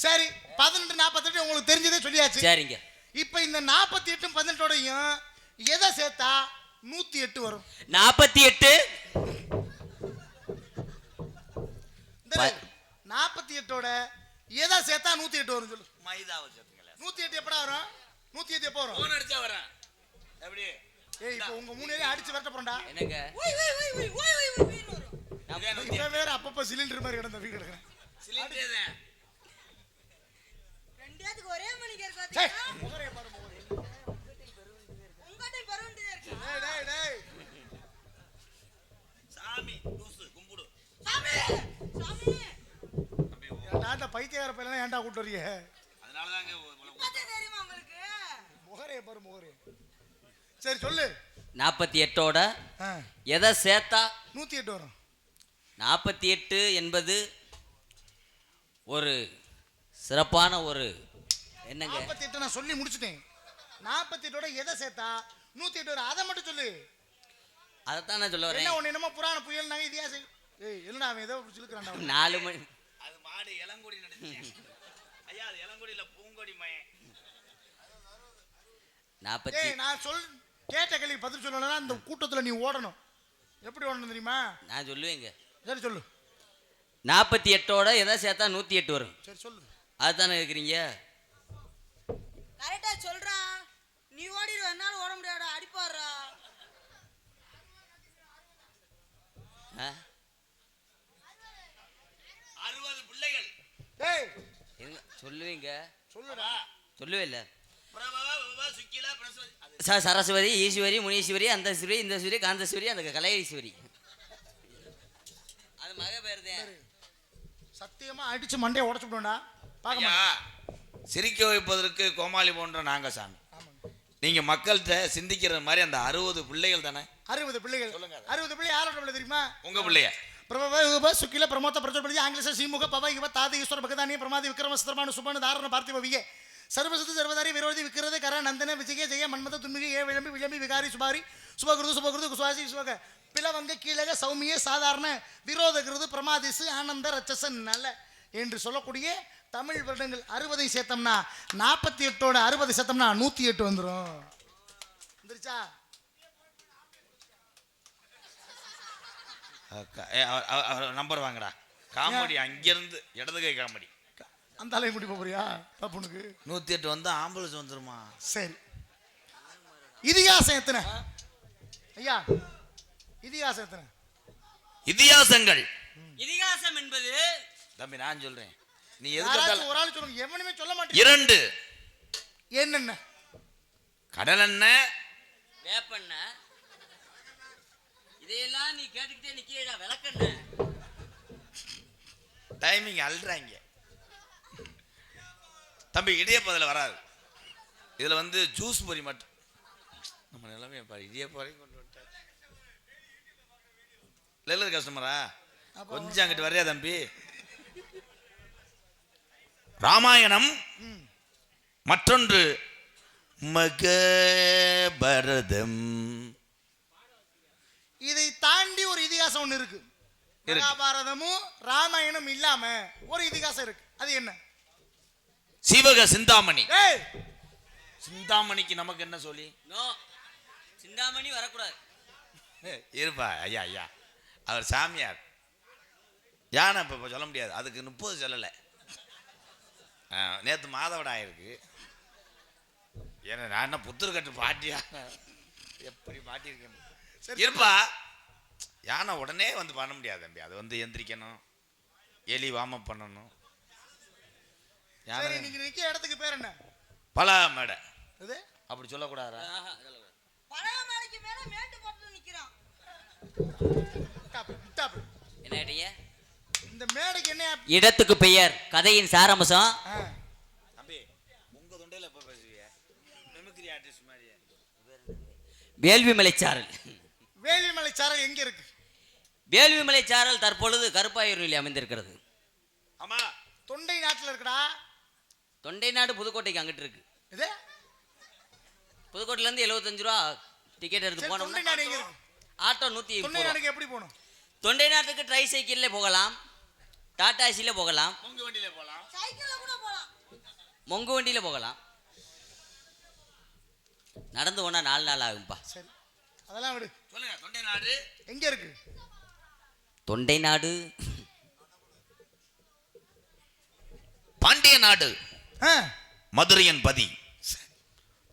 சரி, 18 48 உங்களுக்கு தெரிஞ்சதே சொல்லியாச்சு. சரிங்க. இப்ப இந்த 48 18ஓடையும் எதை சேர்த்தா 108 வரும்? 48 48ஓட எதை சேர்த்தா 108 வரும் சொல்லு. மைதாவை சேர்த்துங்களேன். 108 எப்படா வரும்? 108 எப்போ வரும்? போன் அடிச்சா வரேன். எப்படி? ஏய், இப்போ உங்க 3 ஏரியா அடிச்சு வரட்ட போறடா. என்னங்க? ஓய் ஓய் ஓய் ஓய் ஓய் ஓய் ஓய் வரும். இவன் வேற அப்பப்ப சிலிண்டர் மாதிரி கிடந்த வீடு கிடக்குறேன். சிலிண்டர் தான். ரெண்டுத்துக்கு ஒரே மணிக்கு இருக்கு சே, பாத்தீங்களா? முகரே பாரு, முகரே. உங்ககிட்ட பரவண்டியா இருக்கு. டேய் டேய் டேய். சாமி தூசு கும்பிடு. சாமி சாமி ஏன்டா அந்த பைத்தியக்கார பையனா ஏன்டா கூட்டி வர்றீங்க? அதனால தாங்க பத்தி தெரியுமா உங்களுக்கு? முகரே பாரு, முகரே. சரி சொல்லு. 48ஓட ஆ, எதை சேர்த்தா 108 வரும். 48 என்பது ஒரு சிறப்பான ஒரு என்னங்க? 48 நான் சொல்லி முடிச்சிட்டேன். 48ஓட எதை சேர்த்தா 108 வரும்? அதை மட்டும் சொல்லு. அதைத்தான் நான் சொல்ல என்ன வரேன். ஒண்ணு என்னமோ புராண புயல் நாங்க இதிகாச. ஏய், என்னடா அவன் ஏதோ சொல்லிக்கிறான்டா. 4 மணி. அது மாடு இளங்குடி நடந்துச்சு. ஐயா அது இளங்குடியில பூங்கொடி மயன். 40. ஏய், நான் கேட்ட கேள்வி பதில் சொல்லணும்னா அந்த கூட்டத்துல நீ ஓடணும். எப்படி ஓடணும் தெரியுமா? நான் சொல்லுவேங்க. சரி சொல்லு. 48ஓட எதை சேர்த்தா 108 வரும்? சரி சொல்லு. அதுதானே கேட்குறீங்க? கரெக்டா சொல்றா. நீ ஓடிடுவ, என்னால ஓட முடியாடா, அடிப்பாடுறா. 60 பிள்ளைகள். டேய் சொல்லுவீங்க, சொல்லுடா. சொல்லுவே இல்லை. பிரபவ, விபவ, சுக்கிலா, பிரசவதி. சரஸ்வதி, ஈஸ்வரி, முனீஸ்வரி, அந்தஸ்வரி, இந்தஸ்வரி, காந்தஸ்வரி, அந்த கலையீஸ்வரி. அது மக பேர் தான். சத்தியமா அடிச்சு மண்டையை உடைச்சு விடுவேன்டா. பார்க்க ஐயா, மாட்டேன். சிரிக்க வைப்பதற்கு கோமாளி போன்ற நாங்க சாமி. ஆமாங்க. நீங்க மக்கள்கிட்ட சிந்திக்கிற மாதிரி அந்த 60 பிள்ளைகள் தானே? 60 பிள்ளைகள். சொல்லுங்க. 60 பிள்ளை யாரோட பிள்ளை தெரியுமா? உங்க பிள்ளைய. பிரபவ யுப சுக்கில பிரமோத பிரஜோபதி ஆங்கிலச சீமுக பவ யுவ தாதி ஈஸ்வர பகதானிய பிரமாதி விக்ரம சத்ரமானு சுபானு தாரண பார்த்திவ வியே சர்வசத்து சர்வதாரி விரோதி விக்ரத கர நந்தன விஜய ஜெய மன்மத துன்மிக ஏ விளம்பி விளம்பி விகாரி சுபாரி சுபகுருது குசுவாசி சுபக பிளவங்க கீழக சௌமிய சாதாரண விரோதகிருது பிரமாதிசு ஆனந்த ரச்சசன் நல்ல என்று சொல்லக்கூடிய தமிழ் வருடங்கள் 60 சேர்த்தோம்னா 48ஓட 60 சேர்த்தோம்னா 108 வந்துடும். வந்துருச்சா? நம்பர் வாங்கடா. காமெடி அங்கிருந்து இடது கை காமெடி. அந்த அலையை கூட்டி போறியா பாப்புனுக்கு? 108 வந்து ஆம்புலன்ஸ் வந்துருமா? சரி. இதிகாசம் எத்தனை ஐயா? இதிகாசம் எத்தனை? இதிகாசங்கள். இதிகாசம் என்பது தம்பி நான் சொல்றேன், நீ யாராச்சும் எதுக்கு ஒரு ஆள் சொல்லுங்க, எவனுமே சொல்ல மாட்டேன். 2 என்னென்ன? கடலெண்ணெய், வேப்பெண்ணெய். இதையெல்லாம் நீ கேட்டுக்கிட்டே நிக்கிறடா. விளக்கெண்ணெய். டைமிங் அல்றாங்க தம்பி. இடியப்பதில் வராது. இதுல வந்து ஜூஸ் பொரி மட்டும். நம்ம நிலைமையை பாரு, இடியப்பறையும் கொண்டு வந்துட்டார். லெல்லர் கஸ்டமரா? கொஞ்சம் அங்கிட்டு வரையா தம்பி? ராமாயணம், மற்றொன்று மகாபாரதம். இதை தாண்டி ஒரு இதிகாசம் ஒண்ணு இருக்கு. மகாபாரதமும் ராமாயணம் இல்லாம ஒரு இதிகாசம் இருக்கு. அது என்ன? சீவக சிந்தாமணி. ஏய், சிந்தாமணிக்கு நமக்கு என்ன சொல்லி? நோ, சிந்தாமணி வரக்கூடாது. இருப்பா ஐயா ஐயா, அவர் சாமியார். யானை இப்போ சொல்ல முடியாது, அதுக்கு 30 சொல்லலை. நேற்று மாதவிட ஆயிருக்கு. ஏன்னா நான் என்ன புத்தூர்கட்டு பாட்டியா? எப்படி மாட்டியிருக்கேன்? இருப்பா, யானை உடனே வந்து பண்ண முடியாது தம்பி. அது வந்து எந்திரிக்கணும், எலி வார்ம் பண்ணணும். சரி, நீங்க நிக்க இடத்துக்கு பேர் என்ன? பலா மேடை. இது அப்படி சொல்லக்கூடாதா? பழைய மலைக்கு மேல மேட்டு போட்டு நிக்கிறான். என்ன கேட்டீங்க? இந்த மேடைக்கு என்ன? இடத்துக்கு பெயர். கதையின் சாராம்சம். தம்பி, உங்க தொண்டையில எப்ப பேசுவீங்க? மிமிக்ரி ஆர்டிஸ்ட் மாதிரி. வேள்விமலைச்சாரல். வேலிமலை சாரல் எங்க இருக்கு? வேள்விமலைச்சாரல் தற்பொழுது கருப்பாயூரில் அமைந்திருக்கிறது. ஆமா, தொண்டை நாட்டுல இருக்குடா. தொண்டை நாடு புதுக்கோட்டைக்கு அங்கிட்டு இருக்கு. இது புதுக்கோட்டையில இருந்து 75 ரூபா டிக்கெட் எடுத்து சரி, தொண்டை நாடு எங்க போனோம்னா இருக்கு? ஆட்டோ 130 தொண்டை ரூபா. நாடுக்கு எப்படி போகணும்? தொண்டை நாட்டுக்கு ட்ரை சைக்கிள்ல போகலாம், டாடா ஏசில போகலாம், உங்க வண்டியில போலாம், சைக்கிள்ல கூட போலாம். மொங்கு வண்டியில போகலாம். நடந்து போனா 4 நாள் ஆகும்பா. சரி, அதெல்லாம் விடு. சொல்லுங்க. தொண்டை நாடு எங்க இருக்கு? தொண்டை நாடு பாண்டிய நாடு, மதுரையின் பதி.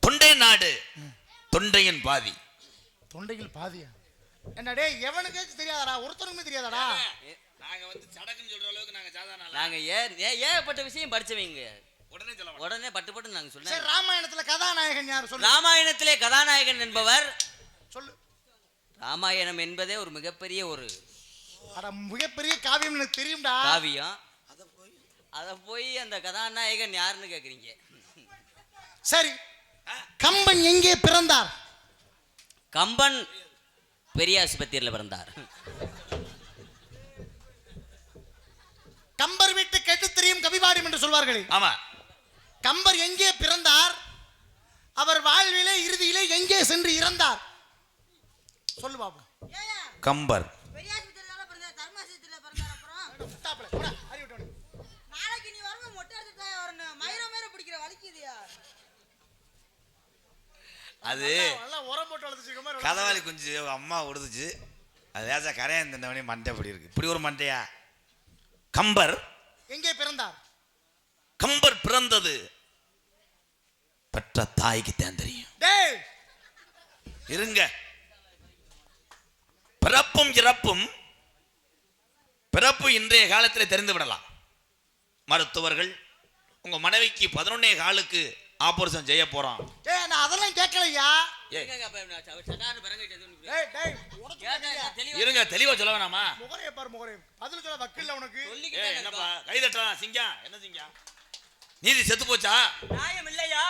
தொண்டை நாடு தொண்டையின் பாதி. தொண்டையில் பாதியா? என்ன டேய், எவனுக்கு தெரியாதடா? ஒருத்தருக்குமே தெரியாதடா? நாங்க வந்து சடக்குன்னு சொல்ற அளவுக்கு நாங்க சாதாரண நாங்க ஏகப்பட்ட விஷயம் படிச்சவங்க. உடனே சொல்ல மாட்டோம். உடனே பட்டு நாங்க சரி, சொல்ல. ராமாயணத்துல கதாநாயகன் யார் சொல்லு? ராமாயணத்திலே கதாநாயகன் என்பவர். சொல்லு. ராமாயணம் என்பதே ஒரு மிகப்பெரிய ஒரு அட, மிகப்பெரிய காவியம் எனக்கு தெரியும்டா. காவியம். அத போய் அந்த கதாநாயகன் யாருன்னு கேக்குறீங்க? சரி, கம்பன் எங்கே பிறந்தார்? கம்பன் பெரிய ஆஸ்பத்திரியில் பிறந்தார். கம்பர் வீட்டு கேட்டு தெரியும் கவிபாடியம் என்று சொல்வார்களே. ஆமா. கம்பர் எங்கே பிறந்தார்? அவர் வாழ்விலே இறுதியிலே எங்கே சென்று இறந்தார்? சொல்லு பாப்போம். ஏயா, கம்பர் பெரியாஸ்பத்திரியில பிறந்தார், தர்மாசத்திரியில பிறந்தார். அப்புறம் முட்டாப்ல, போடா, அறிவு விட்டவனே. நாளைக்கு நீ வரும்போது மொட்டை அடிச்சுட்டு தான் வரணும். மயிர பிடிக்கிற வலிக்குதியா? அது நல்லா உரம் போட்டு வளர்த்துச்சு மாதிரி. கதவாளி குஞ்சு அம்மா உடுதுச்சு. அது லேசா கரையான் தின்னவனே மண்டை இப்படி இருக்கு. இப்படி ஒரு மண்டையா? கம்பர் எங்கே பிறந்தார்? கம்பர் பிறந்தது பெற்ற தாய்க்கு தான் தெரியும். டேய் இருங்க. பிறப்பும் இறப்பும் பிறப்பு இன்றைய காலத்தில் தெரிந்து விடலாம். மருத்துவர்கள் உங்க மனைவிக்கு 11:15 ஆபரேஷன் செய்ய போறான். ஏய் நான் அதெல்லாம் கேட்கலையா. ஏய், டேய் டேய் இருங்க, தெளிவா சொல்ல வேணாமா? முகரைய பாரு முகரை. பதில் சொல்ல வக்கில்ல உனக்கு. ஏய், என்னப்பா கை தட்டலாம்? சிங்கம் என்ன சிங்கம்? நீதி செத்து போச்சா? நியாயம் இல்லையா?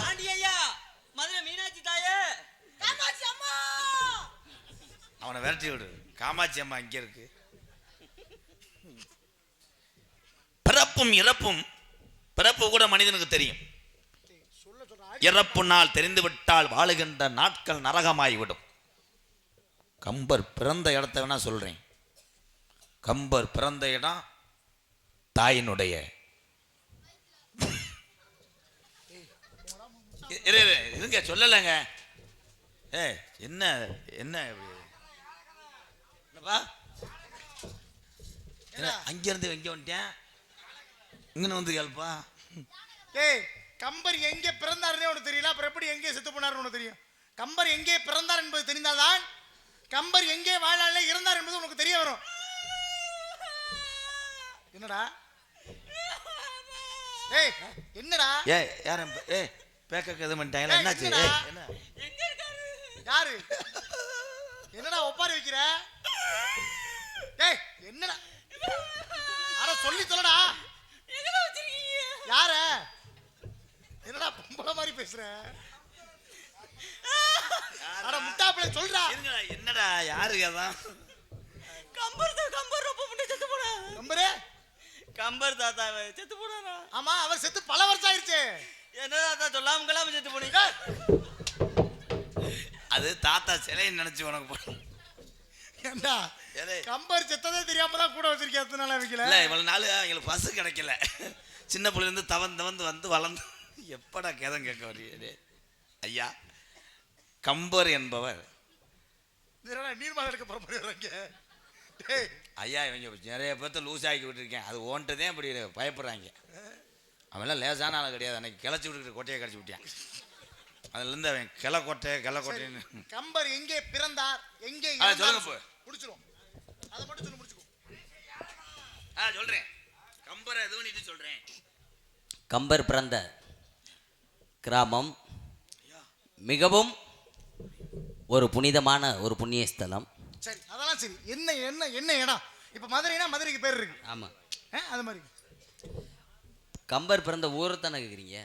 பாண்டியையா, மதுரை மீனாட்சி தாயே, அவனை விரட்டி விடு. காமாட்சி அம்மா இங்க இருக்கு. பிறப்பும் இறப்பும், பிறப்பு கூட மனிதனுக்கு தெரியும். இறப்பு நாள் தெரிந்து விட்டால் வாழுகின்ற நாட்கள் நரகமாகிவிடும். கம்பர் பிறந்த இடத்தை வேணா சொல்றேன். கம்பர் பிறந்த இடம் தாயினுடைய இருங்க, சொல்லலைங்க. ஏ என்ன என்ன என்னப்பா, அங்கிருந்து எங்க வந்துட்டேன், இங்கன்னு வந்து கேள்ப்பா. டேய் கம்பர் எங்கே பிறந்தாருன்னே உனக்கு தெரியல, அப்புறம் எப்படி எங்கே செத்து போனாருன்னு உனக்கு தெரியும்? கம்பர் எங்கே பிறந்தார் என்பது தெரிந்தால்தான் கம்பர் எங்கே வாழ்நாளிலே இருந்தார் என்பது உனக்கு தெரிய வரும். என்னடா ஏய் என்னடா? ஏ யாரும் ஏ பேக்க எது பண்ணிட்டாங்களா? என்னாச்சு? என்ன யாரு? என்னடா ஒப்பாரி வைக்கிற? டேய் என்னடா? அட சொல்லி சொல்லடா. யார? என்னடா பொம்பளை மாதிரி பேசுற? அட முட்டாப்பள சொல்றா. என்னடா யாரு அதான்? கம்பர் ரொம்ப முன்னே செத்து போனா. கம்பரே கம்பர் தாத்தா செத்து போனாரா? ஆமா அவர் செத்து பல வருஷம் ஆயிருச்சு. என்ன தாத்தா சொல்லாம கலாம செத்து போனீங்க? அது தாத்தா சிலையை நினைச்சு உனக்கு போன. ஏண்டா கம்பர் செத்ததே தெரியாம தான் கூட வச்சிருக்கேன். அதனால வைக்கல. இல்ல இவ்வளவு நாள் எங்களுக்கு பசு கிடைக்கல. சின்ன பிள்ளைல இருந்து தவந்து வந்து வளர்ந்து எப்படா கேதம் கேட்க வரீங்க ஐயா. கம்பர் என்பவர் நீர்மாத எடுக்க போறாங்க. டேய் ஐயா, இவங்க நிறைய பேர்த்த லூஸ் ஆக்கி விட்டுருக்கேன். அது ஓன்ட்டதே அப்படி பயப்படுறாங்க. அவன்லாம் லேசான ஆள் கிடையாது. அன்னைக்கு கிளச்சி விட்டுக்கிட்டு கொட்டையை கடிச்சு விட்டான். அதுலேருந்து அவன் கிளக்கொட்டைன்னு. கம்பர் எங்கே பிறந்தார், எங்கே சொல்லுங்க போ. முடிச்சிரும். அதை மட்டும் சொல்லி முடிச்சுக்கோ. சொல்றேன். கம்பரை எது பண்ணிட்டு சொல்றேன். கம்பர் பிறந்த கிராமம் மிகவும் ஒரு புனிதமான ஒரு புண்ணிய ஸ்தலம். சரி அதெல்லாம் சரி. என்ன என்ன என்ன இடம்? இப்ப மதுரைனா மதுரைக்கு பேர் இருக்கு. ஆமா, அது மாதிரி. கம்பர் பிறந்த ஊரை தானே கேக்குறீங்க?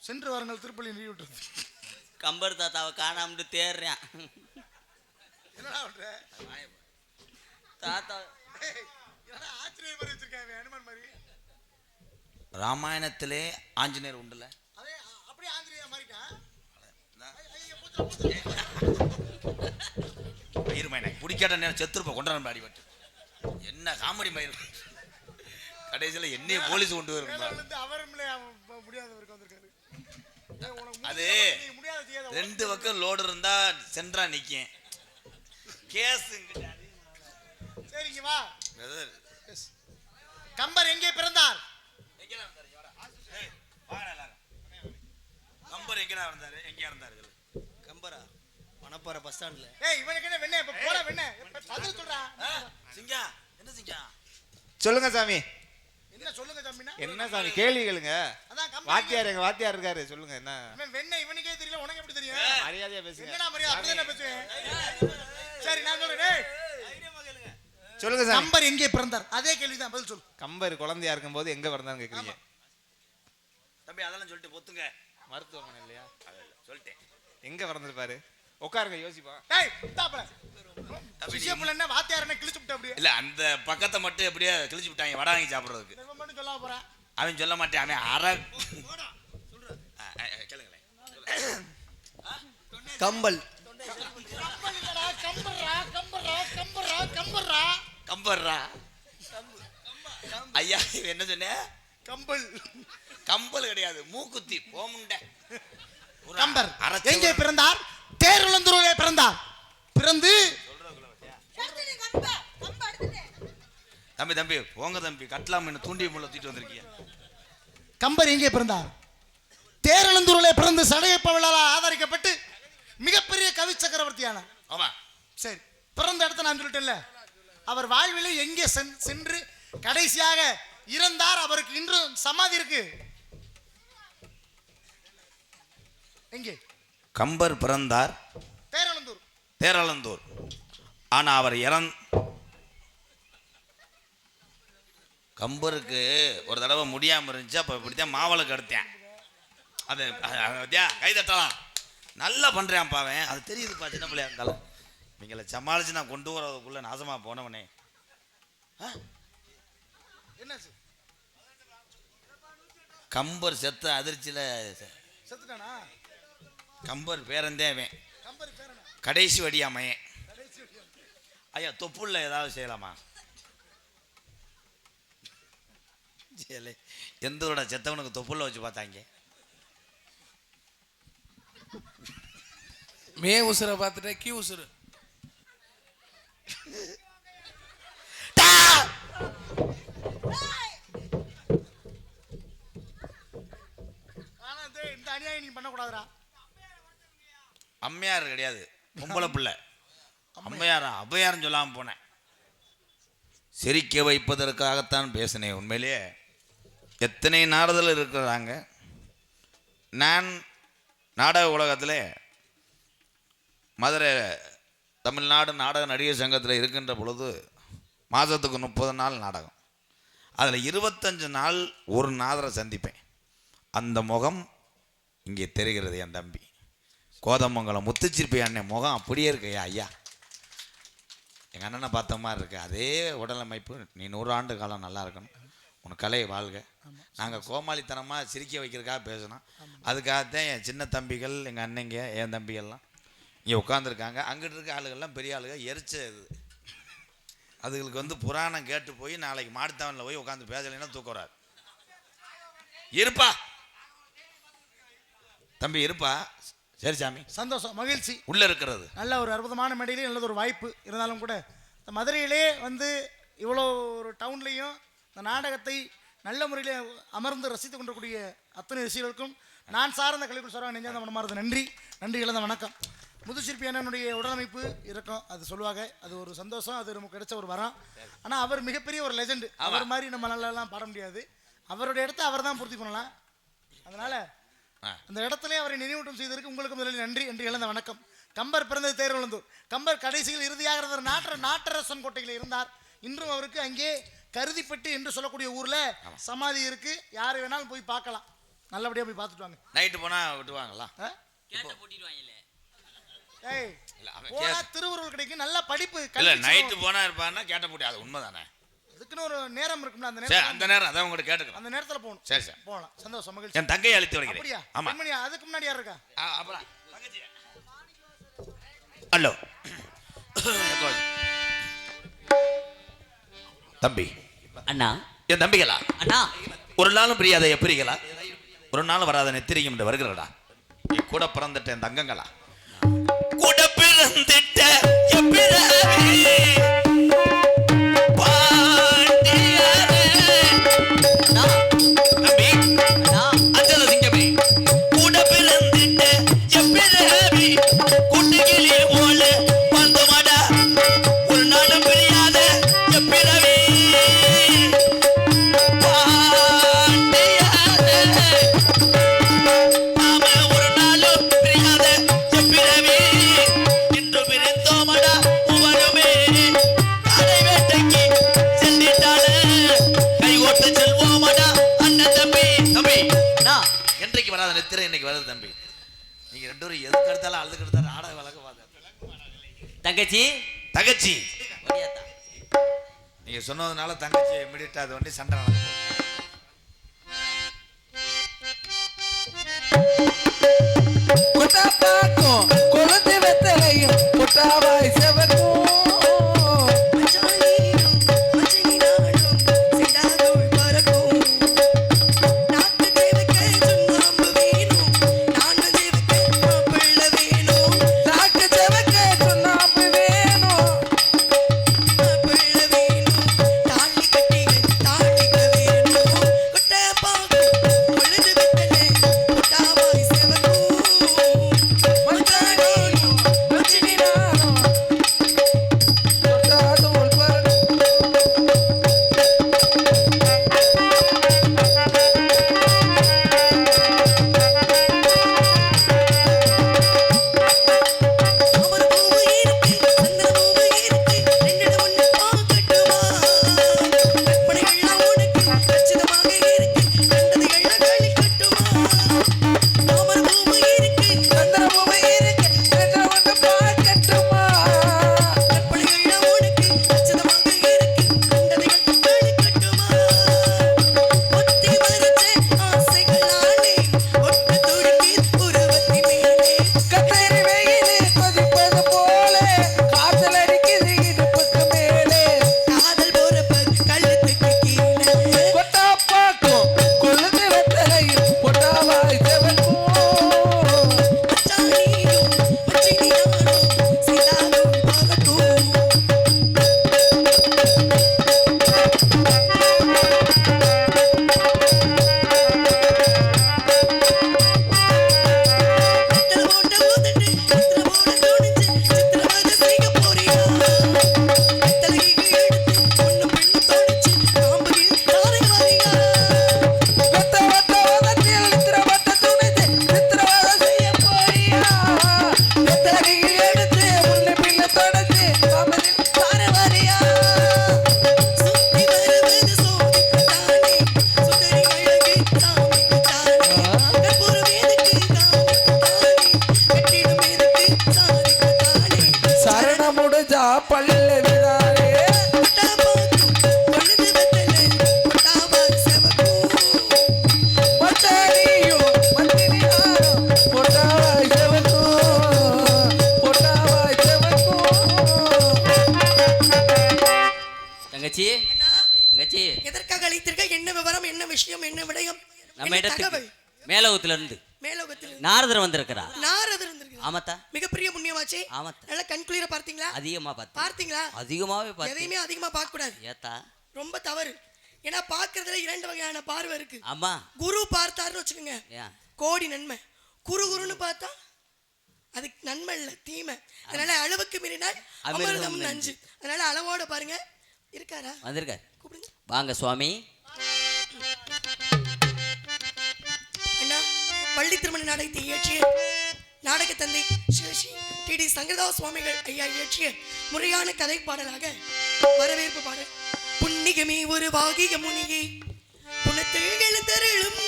சென்று வாருங்கள் திருப்பள்ளி லீவ் விட்டுறது. கம்பர் தாத்தாவை காணாமட்டு தேடுறேன். என்னடா பண்ற? தாத்தா என்னடா ஆச்சரியம் மாதிரி வச்சிருக்காங்க ஹனுமான் மாதிரி. ராமாயணத்திலே ஆஞ்சநேயர் உண்டுல, அதே அப்படியே ஆஞ்சநேயர் மாதிரிக்கா? பயிர்மைனை பிடிக்காத நேரம் செத்துருப்ப கொண்டாட அடிபட்டு. என்ன காமெடி மயிர். கடைசியில் என்னைய போலீஸ் கொண்டு வரும். முடியாதவருக்கு வந்திருக்காரு. அது 2 பக்கம் லோடு இருந்தா சென்றா நிக்கும். கேஸ் சரிங்க வா. கம்பர் எங்கே பிறந்தார்? கம்பர் எங்க இருந்தாரு? எங்க இருந்தாரு? கம்பரா மணப்பாற பஸ் ஸ்டாண்ட்ல. ஏய் இவனுக்கு என்ன வெண்ணே? இப்ப போற வெண்ணே பதில் சொல்றா. சிங்கா என்ன சிங்கா? சொல்லுங்க சாமி. என்ன சொல்லுங்க தம்பினா? என்ன சாமி கேள்விகளுங்க? அதான் கம்பர் வாத்தியார், எங்க வாத்தியார் இருக்காரு. சொல்லுங்க என்ன? இவன் வெண்ணே இவனுக்கே தெரியல, உனக்கு எப்படி தெரியும்? மரியாதையா பேசுங்க. என்னடா மரியாதை? அப்படியே பேசுவேன். சரி நான் சொல்றேன். டேய் சொல்லுங்க சாமி. கம்பர் எங்கே பிறந்தார்? அதே கேள்விதான், பதில் சொல்லு. கம்பர் குழந்தையா இருக்கும்போது எங்க பிறந்தான்னு கேக்குறீங்க? தம்பி அதெல்லாம் சொல்லிட்டு பொத்துங்க. மருத்துவமனை இல்லையா? சொல்லிட்டேன். எங்க பிறந்திருப்பாரு? உட்காருங்க யோசிப்போம். டேய் தாப்பல. சிஷ்ய புள்ள என்ன வாத்தியார் என்ன கிழிச்சு விட்டு அப்படியே? இல்ல அந்த பக்கத்தை மட்டும் எப்படியே கிழிச்சு விட்டாங்க வடை வாங்கி சாப்பிடுறதுக்கு. இவன் மட்டும் சொல்லாம போறான். அவன் சொல்ல மாட்டான். அவன் அரை கேளுங்களேன். கம்பல் கம்பர்ரா கம்பர்ரா கம்பர்ரா கம்பர்ரா கம்பர்ரா கம்பர்ரா. ஐயா இவன் என்ன சொன்ன? கம்பல். கம்பல் கிடையாது, மூக்குத்தி போமுண்ட. கம்பர் எங்கே பிறந்தார்? தேருளந்தூரிலே பிறந்தார். பிறந்து தம்பி தம்பி போங்க தம்பி, கட்டலாம் என்ன தூண்டி முள்ள தூக்கிட்டு வந்திருக்கீங்க. கம்பர் எங்கே பிறந்தார்? தேரழந்தூரிலே பிறந்து சடையப்பவளால் ஆதரிக்கப்பட்டு மிகப்பெரிய கவி சக்கரவர்த்தியான. ஆமா சரி, பிறந்த இடத்த நான் சொல்லிட்டேன்ல. அவர் வாழ்விலே எங்கே சென்று கடைசியாக இறந்தார்? அவருக்கு இன்றும் சமாதி இருக்கு. எங்கே? கம்பர் பிறந்தார் தேரழந்தூர். தேரழந்தூர். ஆனா அவர் கம்பருக்கு ஒரு தடவை முடியாம இருந்துச்சு. அப்ப இப்படித்தான் மாவளுக்கு எடுத்தேன். அது கை தட்டலாம். நல்லா பண்றேன் பாவன். அது தெரியுதுப்பா, சின்ன பிள்ளையா இருந்தாலும் நீங்களை சமாளிச்சு நான் கொண்டு வரதுக்குள்ள நாசமா போனவனே. என்னாச்சு? கம்பர் செத்த அதிர்ச்சியில செத்துட்டானா? கம்பர் பேரந்தேவன் கம்பர் பேரனா? கடைசி வடியாமையன். ஐயா தொப்புள்ள ஏதாவது செய்யலாமா? எந்தோட செத்தவனுக்கு தொப்புள்ள வச்சு பார்த்தாங்க. மே உசுரை பார்த்துட்டா கீ உசுறு. இந்த அநியாயம் நீ பண்ணக்கூடாதுடா. அம்மையார் கிடையாது, பொம்பளை பிள்ளை. அம்மையாரா? அவ்வையார்னு சொல்லாமல் போனேன். சிரிக்க வைப்பதற்காகத்தான் பேசினேன். உண்மையிலேயே எத்தனை நாடுதல் இருக்கிறாங்க. நான் நாடக உலகத்தில் மதுரை தமிழ்நாடு நாடக நடிகர் சங்கத்தில் இருக்கின்ற பொழுது மாதத்துக்கு 30 நாள் நாடகம். அதில் 25 நாள் ஒரு நாதரை சந்திப்பேன். அந்த முகம் இங்கே தெரிகிறது. என் தம்பி கோதமங்கலம் முத்துச்சிற்பி அண்ணன் முகம் அப்படியே இருக்கு. ஐயா எங்கள் அண்ணனை பார்த்த மாதிரி இருக்கு. அதே உடலமைப்பு. நீ 100 ஆண்டு காலம் நல்லா இருக்கணும். உன் கலையை வாழ்க. நாங்கள் கோமாளித்தனமாக சிரிக்க வைக்கிறதுக்காக பேசணும். அதுக்காகத்தான் என் சின்ன தம்பிகள், எங்கள் அண்ணங்க, என் தம்பிகள்லாம் இங்கே உட்காந்துருக்காங்க. அங்கிட்டு இருக்க ஆளுகள்லாம் பெரிய ஆளுங்க எரிச்சது. அதுகளுக்கு வந்து புராணம் கேட்டு போய் நாளைக்கு மாடுத்தாவனில் போய் உட்காந்து பேசலைன்னா தூக்க வராது. இருப்பா தம்பி, இருப்பா. சரி சாமி, சந்தோஷம், மகிழ்ச்சி. உள்ள இருக்கிறது நல்ல ஒரு அற்புதமான மேடையிலே நல்லது ஒரு வாய்ப்பு. இருந்தாலும் கூட இந்த மதுரையிலே வந்து இவ்வளோ ஒரு டவுன்லேயும் இந்த நாடகத்தை நல்ல முறையில் அமர்ந்து ரசித்து கொண்டிருக்கூடிய அத்தனை ரசிகர்களுக்கும் நான் சார்ந்த கலைக்குள் சாராக நெஞ்சாந்த மனமார்ந்த நன்றி. நன்றி இழந்த வணக்கம். முதுசிற்பி அண்ணனுடைய உடலமைப்பு இருக்கும், அது சொல்லுவாங்க. அது ஒரு சந்தோஷம், அது நமக்கு கிடைச்ச ஒரு வரம். ஆனால் அவர் மிகப்பெரிய ஒரு லெஜெண்டு. அவர் மாதிரி நம்ம நல்லாலாம் பாட முடியாது. அவருடைய இடத்த அவர் தான் பூர்த்தி பண்ணலாம். அதனால அந்த இடத்துல அவரை நினைவூட்டம் செய்ததற்கு உங்களுக்கு முதலில் நன்றி. நன்றி இழந்த வணக்கம். கம்பர் பிறந்தது தேரழந்தூர். கம்பர் கடைசியில் இறுதியாக இருந்தவர் நாட்டரசன் கோட்டையில் இருந்தார். இன்றும் அவருக்கு அங்கே கருதிப்பட்டு என்று சொல்லக்கூடிய ஊர்ல சமாதி இருக்கு. யாரு வேணாலும் போய் பார்க்கலாம். நல்லபடியா போய் பார்த்துட்டு வாங்க. நைட்டு போனா விட்டுவாங்களா? ஏய், போனா திருவுருள் கிடைக்கும். நல்ல படிப்பு. இல்ல, நைட்டு போனா இருப்பான்னா கேட்ட போட்டி. அது உண்மைதானே? அதுக்குன்னு ஒரு நேரம் இருக்கும்ல. அந்த சரி, நேரம், அந்த நேரம் அதான் உங்கள்கிட்ட கேட்டுக்கலாம். அந்த நேரத்துல போகணும். சரி சார், போகலாம். சந்தோஷம், மகிழ்ச்சி. என் தங்கையை அழைத்து அப்படியா? வருகிறேன். ஆமா. பெண்மணியா? அதுக்கு முன்னாடி யார் இருக்கா? அப்புறம் ஹலோ தம்பி. அண்ணா. என் தம்பிகளா? அண்ணா. ஒரு நாளும் பிரியாத எப்பிரிகளா? ஒரு நாள் வராத நெத்திரியும் என்று வருகிறடா. நீ கூட பிறந்துட்ட என் தங்கங்களா? கூட பிறந்துட்ட தங்கச்சி தங்கச்சி நீங்க சொன்னதுனால தங்கச்சி இமிடியேட்டா அது வந்து சண்டை நடக்கும். கொழுந்து வெத்தலையும் புட்டாவாய் செவக்கும் எதற்காக அழைத்தீர்கள்? என்ன விவரம், என்ன விஷயம், என்ன விடயம், நம்ம என்ன இடத்துக்கு தகவல்? மேலோகத்துல இருந்து மேலோகத்தில் நாரதர் வந்திருக்கிறார். நாரதர் வந்திருக்கிறார். ஆமாத்தா. மிகப்பெரிய புண்ணியமாச்சே. ஆமாத்தா. நல்ல கண்குளிர பார்த்தீங்களா? அதிகமா பார்த்து பார்த்தீங்களா? அதிகமாவே பார்த்து. எதையுமே அதிகமா பார்க்க கூடாது. ஏத்தா. ரொம்ப தவறு. ஏன்னா பார்க்கறதுல 2 வகையான பார்வை இருக்கு. ஆமா. குரு பார்த்தாருன்னு வச்சுக்கோங்க, ஏன்? கோடி நன்மை. குருன்னு பார்த்தா அது நன்மை இல்ல, தீமை. அதனால அளவுக்கு மீறினால் அமிர்தம் நஞ்சு. அதனால அளவோட பாருங்க. இருக்காரா? வந்திருக்கார். கூப்பிடுங்க. வாங்க சுவாமி. அண்ணா, பள்ளி திருமண நாடகத்தை இயற்றிய நாடக தந்தை ஸ்ரீ டி.டி. சங்கரதாஸ் சுவாமிகள் ஐயா இயற்றிய முறையான கதை பாடலாக வரவேற்பு பாடல். புன்னிகமே ஒரு வாகிய முனியே, புனத்தில் எழுந்தருளும்,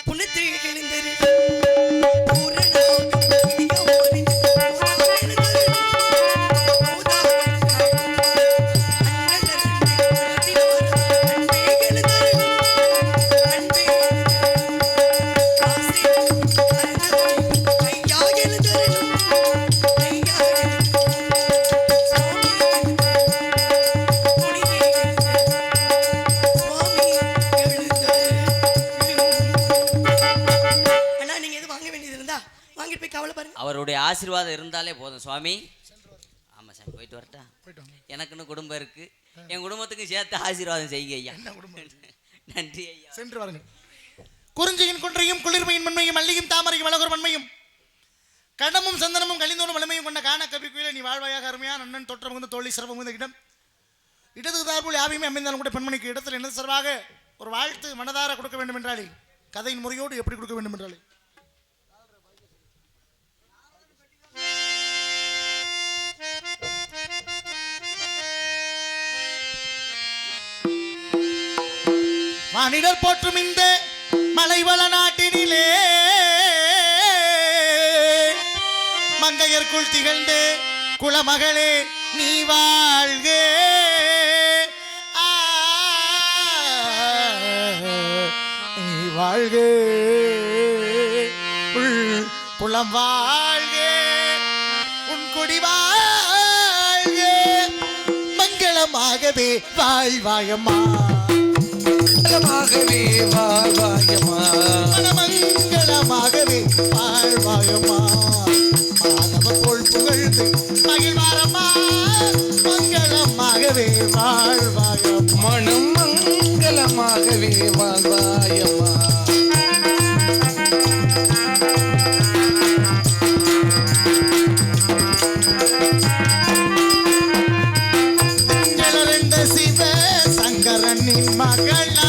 புனத்தில் எழுந்தருளும் அவருடைய ஆசீர்வாதம் இருந்தாலே போதும் சுவாமி. ஆமா சார், போயிட்டு வரட்டா? எனக்குன்னு குடும்பம் இருக்கு, என் குடும்பத்துக்கு சேர்த்து ஆசீர்வாதம் செய்யுங்க ஐயா. நன்றி ஐயா. சென்று வாருங்க. குறிஞ்சியின் குன்றையும் குளிர்மையின் மண்மையும் மல்லியும் தாமரையும் அழகர் மண்மையும் கடமும் சந்தனமும் கலிந்தோனும் வலிமையும் கொண்ட காண கவிக்குயில நீ வாழ்வாயாக அருமையா நன்னன் தொற்ற முகந்த தோழி சிறப்பு முகந்த இடம் இடத்துக்கு தார்போல் யாவையுமே அமைந்தாலும் கூட பெண்மணிக்கு இடத்தில் என்ன சார்பாக ஒரு வாழ்த்து மனதார கொடுக்க வேண்டும் என்றாலே கதையின் முறையோடு எப்படி கொடுக்க வேண்டும் என்றாலே மானிடர் போற்றும் இந்த மலைவள நாட்டினிலே மங்கையர்க்குள் திகழ்ந்து குலமகளே நீ வாழ்க. நீ வாழ்க, குலம் வாழ்க, உன் குடி வாழ்க, மங்களமாகவே வாழ்வாயம்மா, மங்களமாகவே வாழ்வாயம்மா, மங்களமாகவே வாழ்வாயம்மா, மாதவ போல் புகழ்ந்து மகிழ்வாரம்மா, மங்களமாகவே வாழ்வாயம்மா, மனம் மங்களமாகவே வாழ்வாயம்மா. சிவ சங்கரனின் மகளா